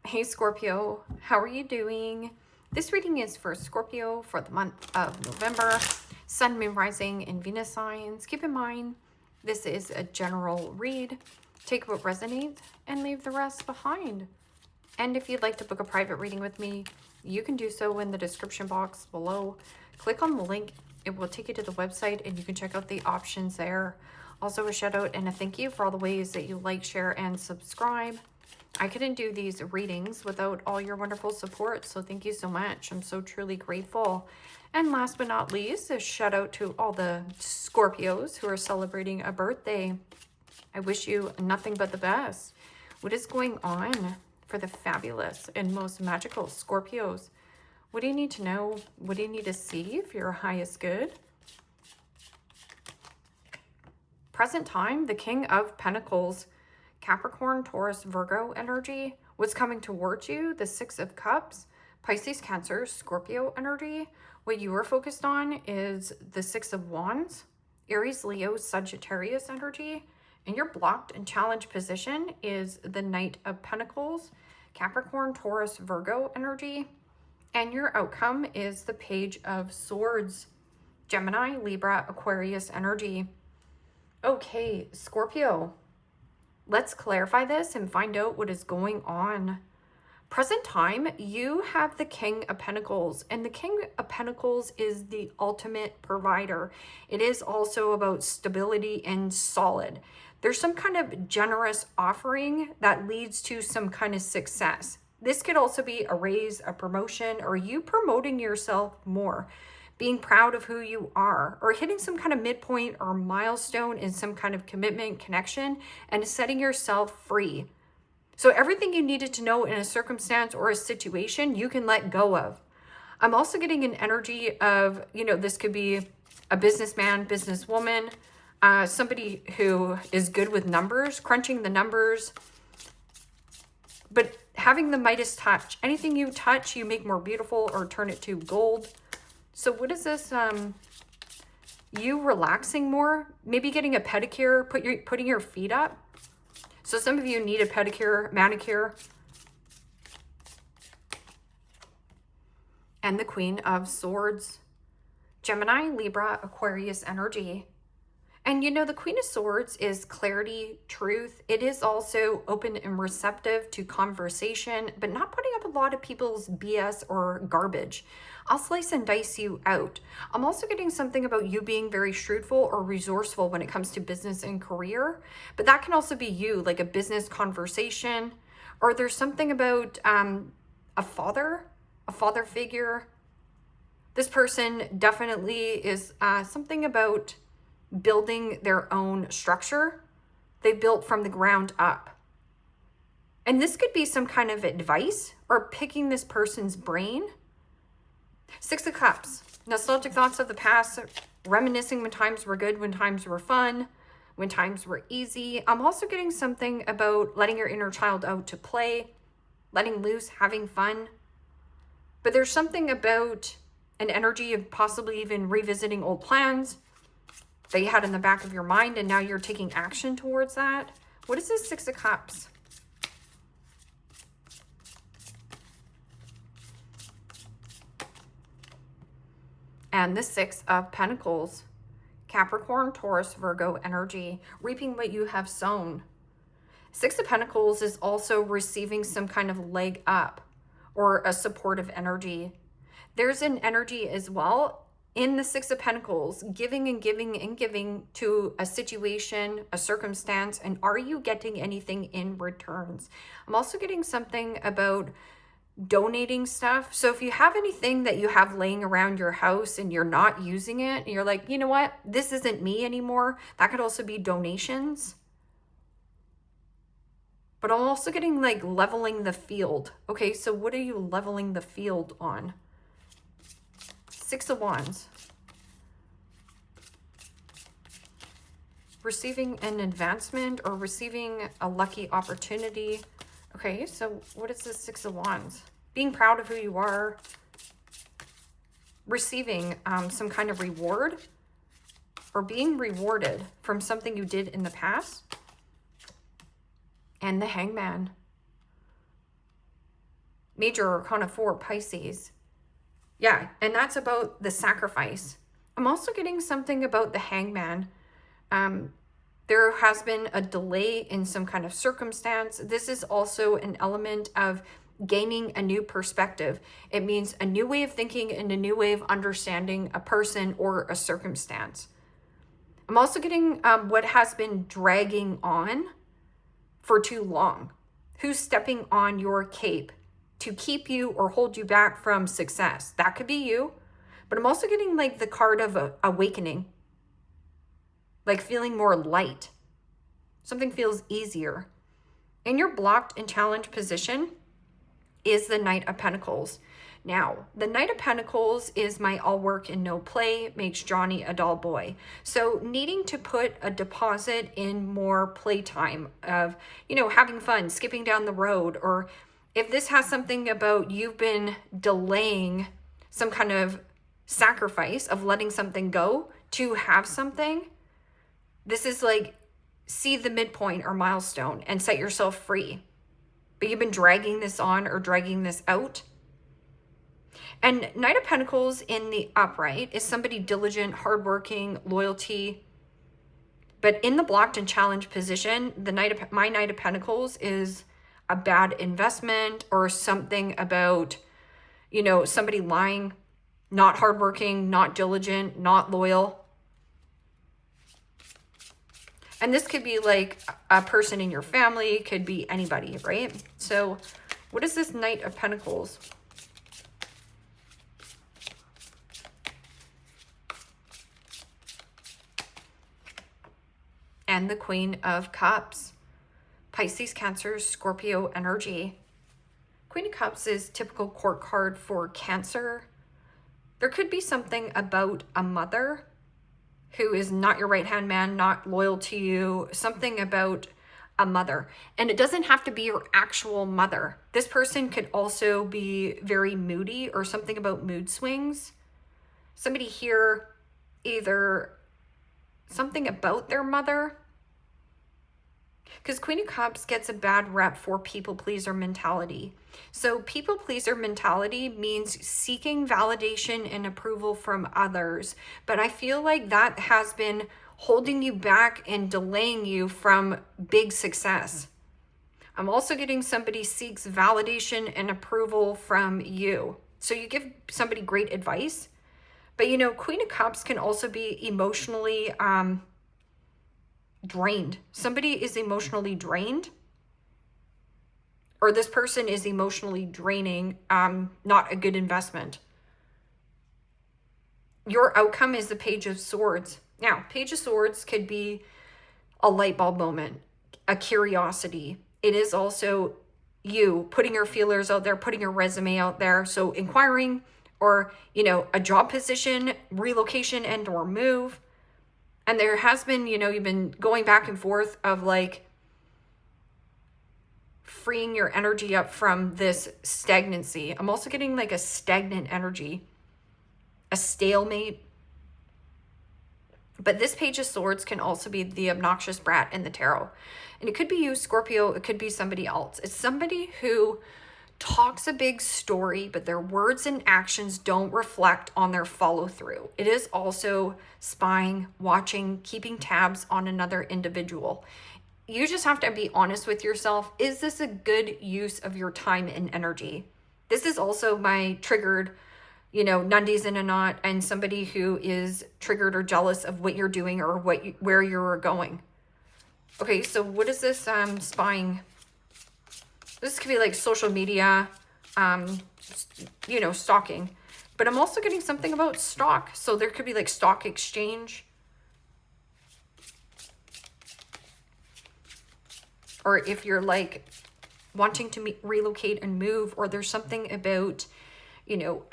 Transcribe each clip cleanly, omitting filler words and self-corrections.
Hey Scorpio, how are you doing? This reading is for Scorpio for the month of November. Sun, Moon, Rising, and Venus signs. Keep in mind, this is a general read. Take what resonates and leave the rest behind. And if you'd like to book a private reading with me, you can do so in the description box below. Click on the link. It will take you to the website and you can check out the options there. Also a shout out and a thank you for all the ways that you like, share, and subscribe. I couldn't do these readings without all your wonderful support, so thank you so much. I'm so truly grateful. And last but not least, a shout out to all the Scorpios who are celebrating a birthday. I wish you nothing but the best. What is going on for the fabulous and most magical Scorpios? What do you need to know? What do you need to see if your highest good? Present time, the King of Pentacles, Capricorn, Taurus, Virgo energy. What's coming towards you? The Six of Cups, Pisces, Cancer, Scorpio energy. What you are focused on is the Six of Wands, Aries, Leo, Sagittarius energy. And your blocked and challenged position is the Knight of Pentacles, Capricorn, Taurus, Virgo energy. And your outcome is the Page of Swords, Gemini, Libra, Aquarius energy. Okay, Scorpio. Let's clarify this and find out what is going on. Present time, you have the King of Pentacles, and the King of Pentacles is the ultimate provider. It is also about stability and solid. There's some kind of generous offering that leads to some kind of success. This could also be a raise, a promotion, or you promoting yourself more, being proud of who you are, or hitting some kind of midpoint or milestone in some kind of commitment, connection, and setting yourself free. So everything you needed to know in a circumstance or a situation, you can let go of. I'm also getting an energy of, this could be a businessman, businesswoman, somebody who is good with numbers, crunching the numbers, but having the Midas touch. Anything you touch, you make more beautiful or turn it to gold. So what is this, you relaxing more, maybe getting a pedicure, putting your feet up. So some of you need a pedicure, manicure. And the Queen of Swords, Gemini, Libra, Aquarius energy. And the Queen of Swords is clarity, truth. It is also open and receptive to conversation, but not putting up a lot of people's BS or garbage. I'll slice and dice you out. I'm also getting something about you being very shrewdful or resourceful when it comes to business and career, but that can also be you, like a business conversation, or there's something about a father figure. This person definitely is something about building their own structure. They built from the ground up. And this could be some kind of advice or picking this person's brain. Six of Cups, nostalgic thoughts of the past, reminiscing when times were good, when times were fun, when times were easy. I'm also getting something about letting your inner child out to play, letting loose, having fun. But there's something about an energy of possibly even revisiting old plans that you had in the back of your mind, and now you're taking action towards that. What is this Six of Cups? And the Six of Pentacles, Capricorn, Taurus, Virgo energy, reaping what you have sown. Six of Pentacles is also receiving some kind of leg up or a supportive energy. There's an energy as well in the Six of Pentacles, giving and giving and giving to a situation, a circumstance, and are you getting anything in returns? I'm also getting something about donating stuff. So if you have anything that you have laying around your house and you're not using it, and you're like, you know what, this isn't me anymore, that could also be donations. But I'm also getting like leveling the field. Okay, so what are you leveling the field on? Six of Wands. Receiving an advancement or receiving a lucky opportunity. Okay, so what is this Six of Wands? Being proud of who you are. Receiving some kind of reward or being rewarded from something you did in the past. And the Hangman. Major Arcana 4, Pisces. Yeah, and that's about the sacrifice. I'm also getting something about the Hangman. There has been a delay in some kind of circumstance. This is also an element of gaining a new perspective. It means a new way of thinking and a new way of understanding a person or a circumstance. I'm also getting what has been dragging on for too long. Who's stepping on your cape to keep you or hold you back from success? That could be you. But I'm also getting like the card of awakening. Like feeling more light. Something feels easier. In your blocked and challenged position is the Knight of Pentacles. Now, the Knight of Pentacles is my all work and no play makes Johnny a dull boy. So needing to put a deposit in more playtime of, you know, having fun, skipping down the road, or if this has something about you've been delaying some kind of sacrifice of letting something go to have something, this is like see the midpoint or milestone and set yourself free. But you've been dragging this on or dragging this out. And Knight of Pentacles in the upright is somebody diligent, hardworking, loyalty. But in the blocked and challenged position, my Knight of Pentacles is a bad investment or something about, you know, somebody lying, not hardworking, not diligent, not loyal. And this could be like a person in your family, could be anybody, right? So what is this Knight of Pentacles? And the Queen of Cups. Pisces, Cancer, Scorpio energy. Queen of Cups is typical court card for Cancer. There could be something about a mother who is not your right-hand man, not loyal to you, something about a mother. And it doesn't have to be your actual mother. This person could also be very moody or something about mood swings. Somebody here, either something about their mother, because Queen of Cups gets a bad rep for people pleaser mentality. So people pleaser mentality means seeking validation and approval from others. But I feel like that has been holding you back and delaying you from big success. I'm also getting somebody seeks validation and approval from you. So you give somebody great advice. But you know, Queen of Cups can also be emotionally drained. Somebody is emotionally drained, or this person is emotionally draining, not a good investment. Your outcome is the Page of Swords. Now, Page of Swords could be a light bulb moment, a curiosity. It is also you putting your feelers out there, putting your resume out there. So inquiring, or, you know, a job position, relocation and or move. And there has been, you know, you've been going back and forth of like freeing your energy up from this stagnancy. I'm also getting like a stagnant energy, a stalemate. But this Page of Swords can also be the obnoxious brat in the tarot. And it could be you, Scorpio. It could be somebody else. It's somebody who talks a big story, but their words and actions don't reflect on their follow through. It is also spying, watching, keeping tabs on another individual. You just have to be honest with yourself. Is this a good use of your time and energy? This is also my triggered, you know, Nundies in a knot, and somebody who is triggered or jealous of what you're doing or where you're going. Okay, so what is this spying? This could be like social media, you know, stalking. But I'm also getting something about stock. So there could be like stock exchange. Or if you're like wanting to relocate and move, or there's something about, you know,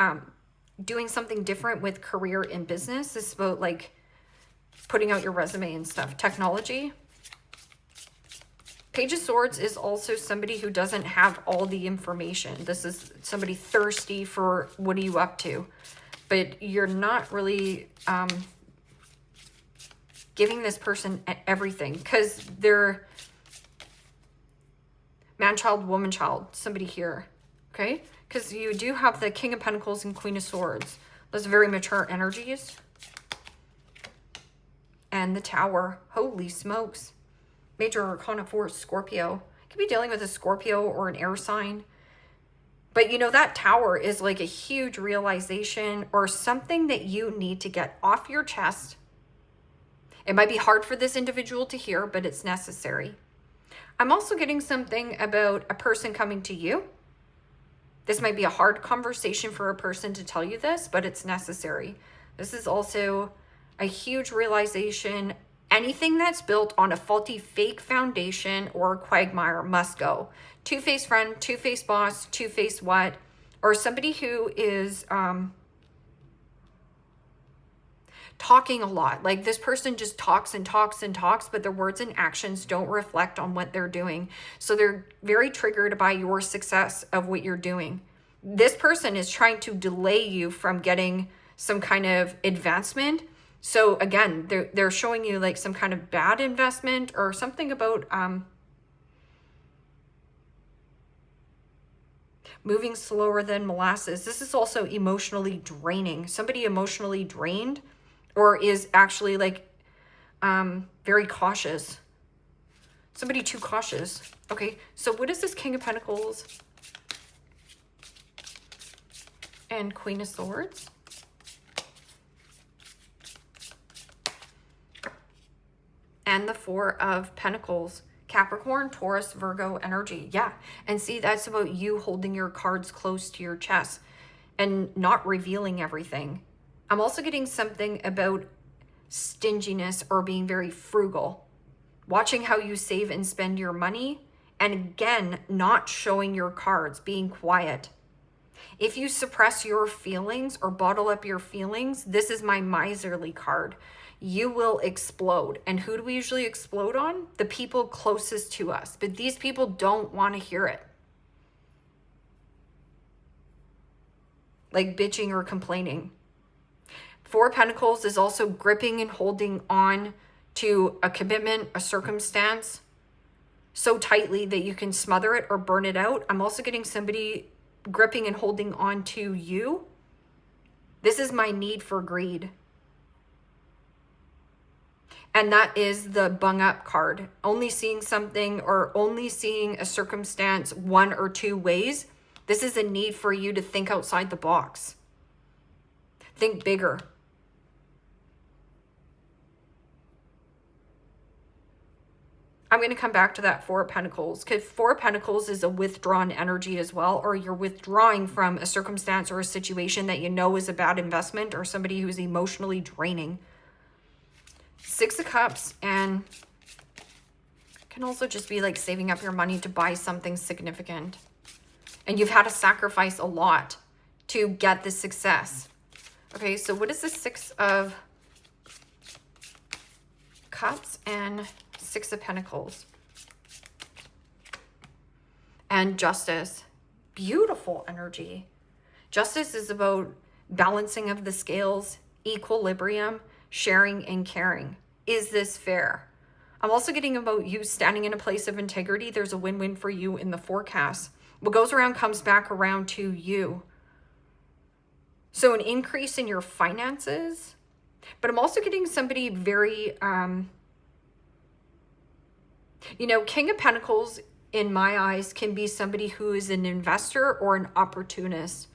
doing something different with career and business. This is about like putting out your resume and stuff. Technology. Page of Swords is also somebody who doesn't have all the information. This is somebody thirsty for what are you up to, but you're not really giving this person everything, because they're man-child, woman-child, somebody here Okay? Because you do have the King of Pentacles and Queen of Swords. Those very mature energies. And the Tower. Holy smokes. Major Arcana 4, Scorpio. Could be dealing with a Scorpio or an air sign. But you know, that Tower is like a huge realization or something that you need to get off your chest. It might be hard for this individual to hear, but it's necessary. I'm also getting something about a person coming to you. This might be a hard conversation for a person to tell you this, but it's necessary. This is also a huge realization. Anything that's built on a faulty fake foundation or a quagmire must go. Two-faced friend, two-faced boss, two-faced what? Or somebody who is talking a lot. Like this person just talks and talks and talks, but their words and actions don't reflect on what they're doing. So they're very triggered by your success of what you're doing. This person is trying to delay you from getting some kind of advancement. So again, they're showing you like some kind of bad investment or something about moving slower than molasses. This is also emotionally draining. Somebody emotionally drained or is actually like very cautious. Somebody too cautious. Okay, so what is this King of Pentacles and Queen of Swords? And the Four of Pentacles, Capricorn, Taurus, Virgo energy. Yeah, and see, that's about you holding your cards close to your chest and not revealing everything. I'm also getting something about stinginess or being very frugal. Watching how you save and spend your money. And again, not showing your cards, being quiet. If you suppress your feelings or bottle up your feelings, this is my miserly card. You will explode. And who do we usually explode on? The people closest to us. But these people don't want to hear it. Like bitching or complaining. Four of Pentacles is also gripping and holding on to a commitment, a circumstance, so tightly that you can smother it or burn it out. I'm also getting somebody gripping and holding on to you. This is my need for greed. And that is the bung up card. Only seeing something or only seeing a circumstance one or two ways. This is a need for you to think outside the box. Think bigger. I'm going to come back to that Four of Pentacles because Four of Pentacles is a withdrawn energy as well, or you're withdrawing from a circumstance or a situation that you know is a bad investment or somebody who's emotionally draining. Six of Cups and can also just be like saving up your money to buy something significant. And you've had to sacrifice a lot to get the success. Okay, so what is the Six of Cups and Six of Pentacles? And Justice. Beautiful energy. Justice is about balancing of the scales, equilibrium, sharing and caring. Is this fair? I'm also getting about you standing in a place of integrity. There's a win-win for you in the forecast. What goes around comes back around to you. So an increase in your finances, but I'm also getting somebody very, you know, King of Pentacles in my eyes can be somebody who is an investor or an opportunist.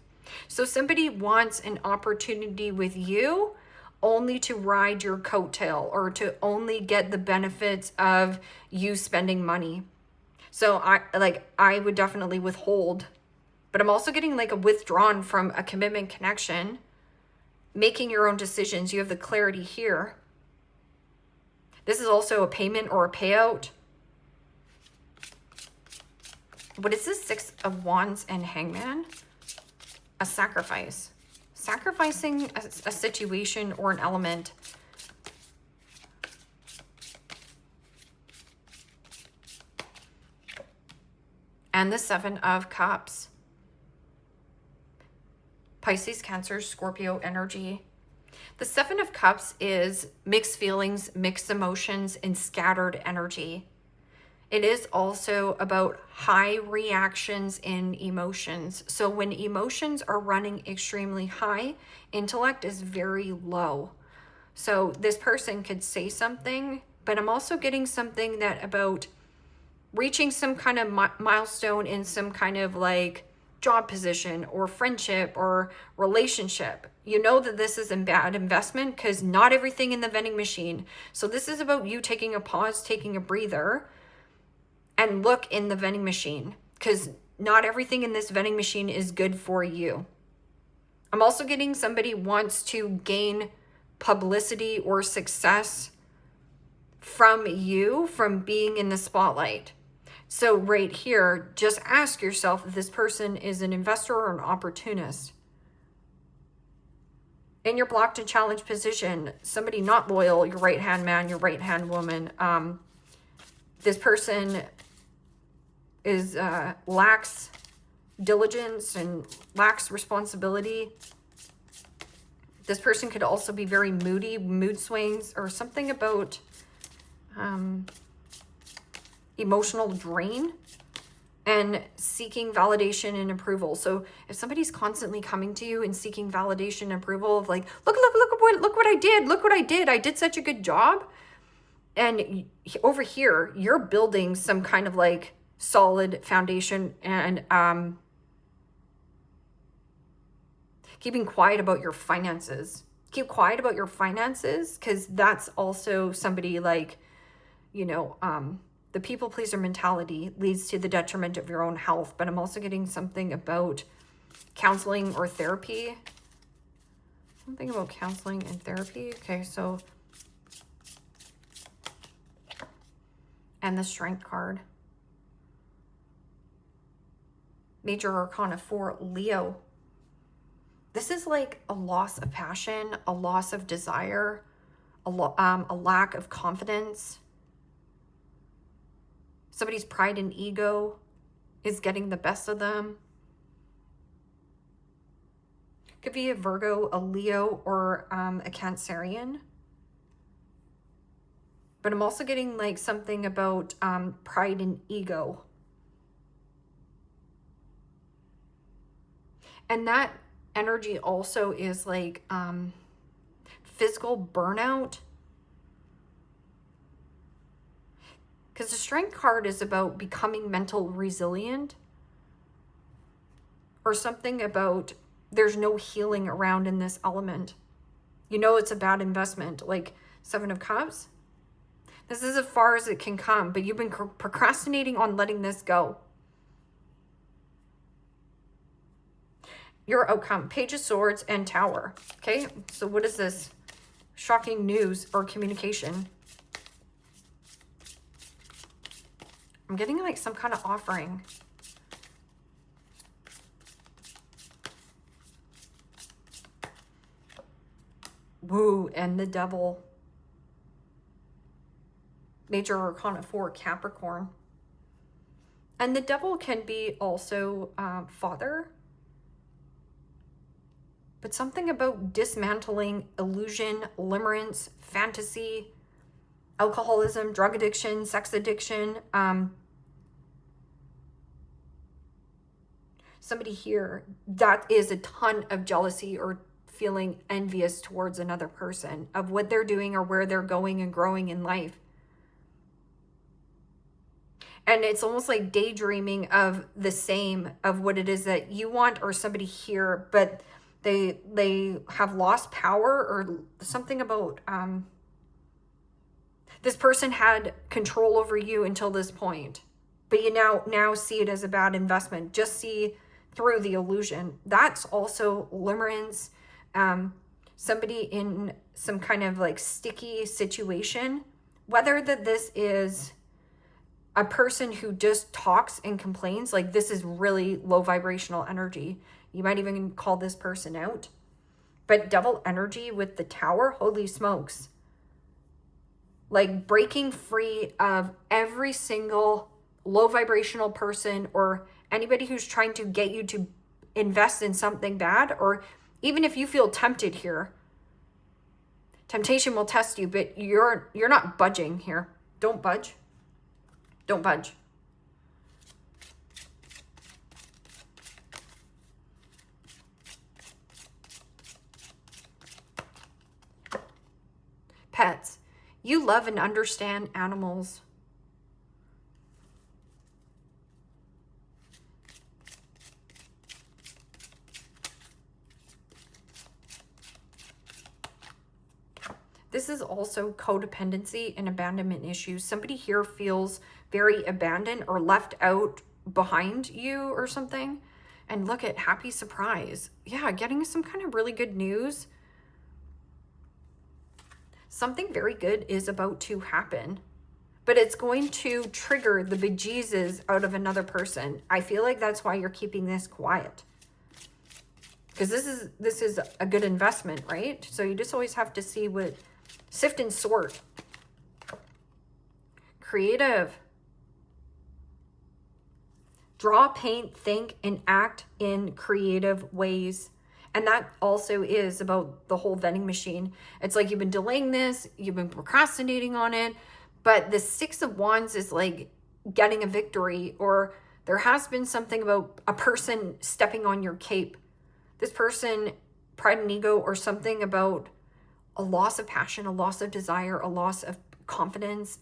So somebody wants an opportunity with you only to ride your coattail or to only get the benefits of you spending money. So I would definitely withhold, but I'm also getting like a withdrawn from a commitment connection, making your own decisions. You have the clarity here. This is also a payment or a payout. What is this? Six of Wands and Hangman? A sacrifice. Sacrificing a situation or an element. And the Seven of Cups. Pisces, Cancer, Scorpio energy. The Seven of Cups is mixed feelings, mixed emotions, and scattered energy. It is also about high reactions in emotions. So when emotions are running extremely high, intellect is very low. So this person could say something, but I'm also getting something that about reaching some kind of milestone in some kind of like job position or friendship or relationship. You know that this is a bad investment because not everything in the vending machine. So this is about you taking a pause, taking a breather, and look in the vending machine, because not everything in this vending machine is good for you. I'm also getting somebody wants to gain publicity or success from you, from being in the spotlight. So right here, just ask yourself if this person is an investor or an opportunist. In your blocked and challenged position, somebody not loyal, your right-hand man, your right-hand woman, this person is lacks diligence and lacks responsibility. This person could also be very moody, mood swings, or something about emotional drain and seeking validation and approval. So if somebody's constantly coming to you and seeking validation and approval of like, look what I did. I did such a good job. And over here, you're building some kind of like solid foundation and keeping quiet about your finances. Keep quiet about your finances, because that's also somebody like, you know, the people pleaser mentality leads to the detriment of your own health. But I'm also getting something about counseling or therapy. Something about counseling and therapy. Okay, so, and the Strength card. Major Arcana 4, Leo. This is like a loss of passion, a loss of desire, a lack of confidence. Somebody's pride and ego is getting the best of them. Could be a Virgo, a Leo, or a Cancerian. But I'm also getting like something about pride and ego. And that energy also is like physical burnout. Because the Strength card is about becoming mental resilient. Or something about there's no healing around in this element. You know it's a bad investment. Like Seven of Cups. This is as far as it can come. But you've been procrastinating on letting this go. Your outcome, Page of Swords and Tower. Okay, so what is this? Shocking news or communication. I'm getting like some kind of offering. Woo, and the Devil. Major Arcana 4, Capricorn. And the Devil can be also father. But something about dismantling illusion, limerence, fantasy, alcoholism, drug addiction, sex addiction. Somebody here, that is a ton of jealousy or feeling envious towards another person of what they're doing or where they're going and growing in life. And it's almost like daydreaming of the same of what it is that you want or somebody here, but they have lost power or something about this person had control over you until this point, but you now see it as a bad investment. Just see through the illusion. That's also limerence, somebody in some kind of like sticky situation, whether that this is a person who just talks and complains, like this is really low vibrational energy. You might even call this person out. But Devil energy with the Tower, holy smokes. Like breaking free of every single low vibrational person or anybody who's trying to get you to invest in something bad, or even if you feel tempted here. Temptation will test you, but you're not budging here. Don't budge. Don't budge. Pets. You love and understand animals. This is also codependency and abandonment issues. Somebody here feels very abandoned or left out behind you or something. And look at happy surprise. Yeah, getting some kind of really good news. Something very good is about to happen, but it's going to trigger the bejesus out of another person. I feel like that's why you're keeping this quiet. Because this is a good investment, right? So you just always have to see what, sift and sort. Creative. Draw, paint, think, and act in creative ways. And that also is about the whole vending machine. It's like you've been delaying this, you've been procrastinating on it, but the Six of Wands is like getting a victory, or there has been something about a person stepping on your cape. This person, pride and ego, or something about a loss of passion, a loss of desire, a loss of confidence,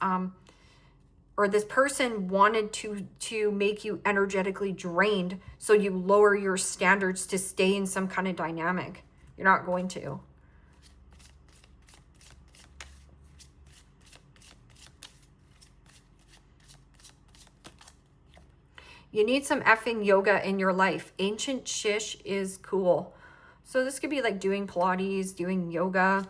or this person wanted to make you energetically drained, so you lower your standards to stay in some kind of dynamic. You're not going to. You need some effing yoga in your life. Ancient shish is cool. So this could be like doing Pilates, doing yoga.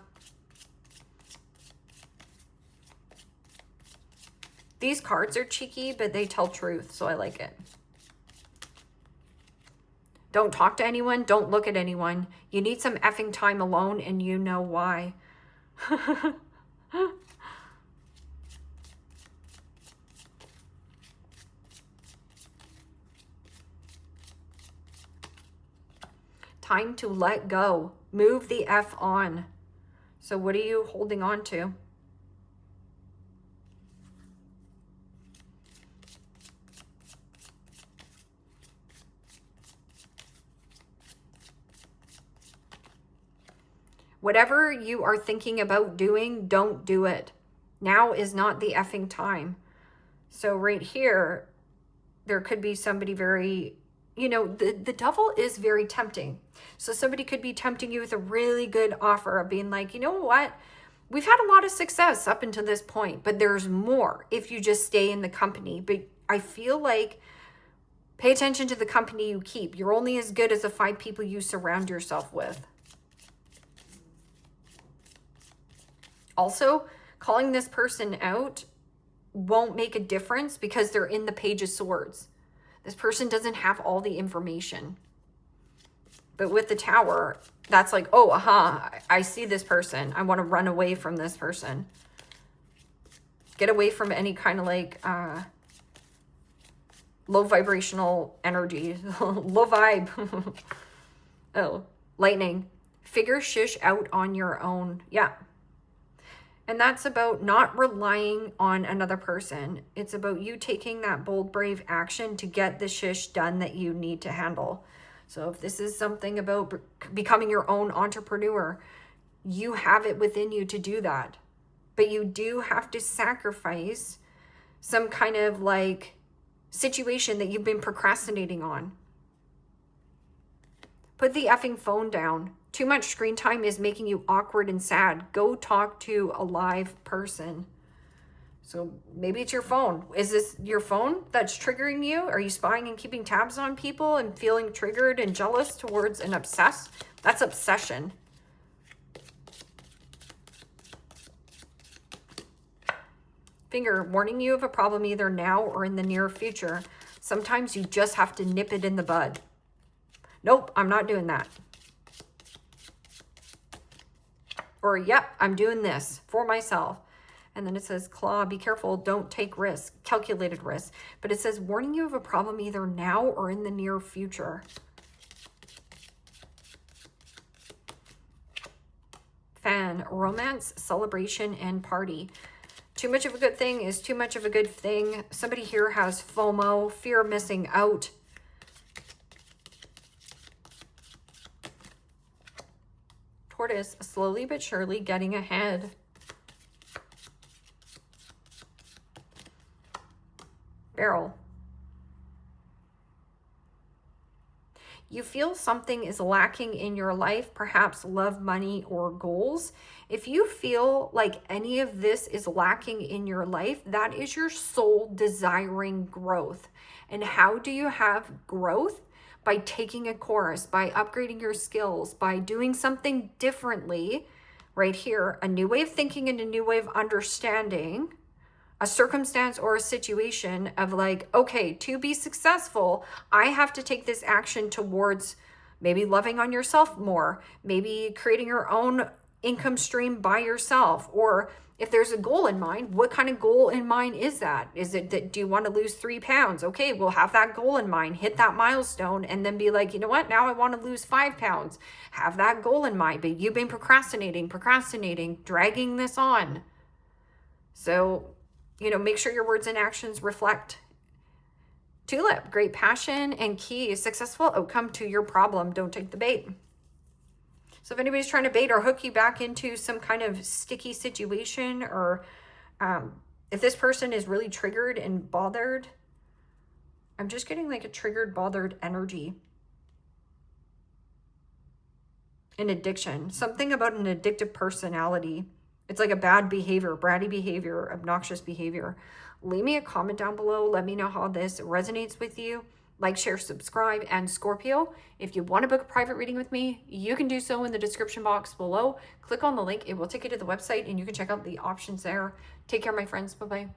These cards are cheeky, but they tell truth, so I like it. Don't talk to anyone. Don't look at anyone. You need some effing time alone, and you know why. Time to let go. Move the F on. So what are you holding on to? Whatever you are thinking about doing, don't do it. Now is not the effing time. So right here, there could be somebody very, you know, the devil is very tempting. So somebody could be tempting you with a really good offer of being like, you know what? We've had a lot of success up until this point, but there's more if you just stay in the company. But I feel like pay attention to the company you keep. You're only as good as the 5 people you surround yourself with. Also, calling this person out won't make a difference because they're in the Page of Swords. This person doesn't have all the information. But with the Tower, that's like, oh, aha, I see this person. I want to run away from this person. Get away from any kind of like low vibrational energy. Low vibe. Oh, lightning. Figure shish out on your own. Yeah. And that's about not relying on another person. It's about you taking that bold, brave action to get the shish done that you need to handle. So if this is something about becoming your own entrepreneur, you have it within you to do that. But you do have to sacrifice some kind of like situation that you've been procrastinating on. Put the effing phone down. Too much screen time is making you awkward and sad. Go talk to a live person. So maybe it's your phone. Is this your phone that's triggering you? Are you spying and keeping tabs on people and feeling triggered and jealous towards and obsessed? That's obsession. Finger, warning you of a problem either now or in the near future. Sometimes you just have to nip it in the bud. Nope, I'm not doing that. Or, yep, I'm doing this for myself. And then it says, claw, be careful, don't take risks, calculated risks. But it says, warning you of a problem either now or in the near future. Fan, romance, celebration, and party. Too much of a good thing is too much of a good thing. Somebody here has FOMO, fear of missing out. Tortoise, slowly but surely getting ahead. Barrel. You feel something is lacking in your life, perhaps love, money, or goals. If you feel like any of this is lacking in your life, that is your soul desiring growth. And how do you have growth? By taking a course, by upgrading your skills, by doing something differently. Right here, a new way of thinking and a new way of understanding a circumstance or a situation of like, okay, to be successful, I have to take this action towards maybe loving on yourself more, maybe creating your own income stream by yourself. Or if there's a goal in mind, what kind of goal in mind is that? Is it that, do you want to lose 3 pounds? Okay, we'll have that goal in mind, hit that milestone, and then be like, you know what, now I want to lose 5 pounds. Have that goal in mind, but you've been procrastinating, dragging this on. So, you know, make sure your words and actions reflect. Tulip, great passion and key, successful outcome to your problem. Don't take the bait. So if anybody's trying to bait or hook you back into some kind of sticky situation, or if this person is really triggered and bothered, I'm just getting like a triggered, bothered energy. An addiction, something about an addictive personality. It's like a bad behavior, bratty behavior, obnoxious behavior. Leave me a comment down below. Let me know how this resonates with you. Like, share, subscribe, and Scorpio. If you want to book a private reading with me, you can do so in the description box below. Click on the link. It will take you to the website and you can check out the options there. Take care, my friends. Bye-bye.